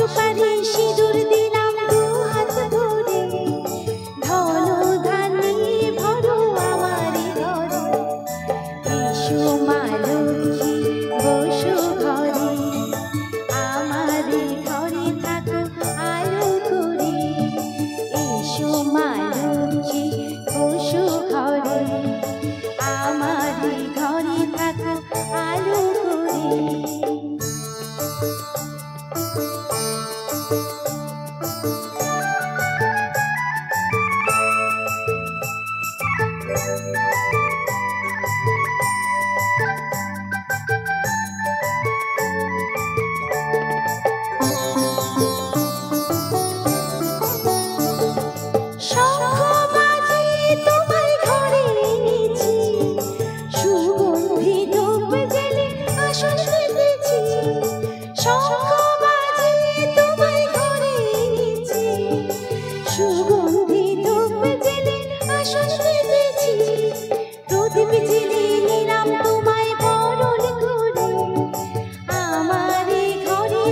সুপারি সিঁদুর দিলাম দু হাত ধরে, ধন ধান্যে ভরো আমারি ঘরে। এসো মা লক্ষ্মী বসো ঘরে, আমারি ঘরে থাকো আলো করে। এসো মা লক্ষ্মী বসো ঘরে, আমারি ঘরে থাকো আলো করে। সুগন্ধি ধূপ জেলে আসন পেতেছি, প্রদীপ জেলে নিলাম তোমায় বরণ করে। আমারে ঘরে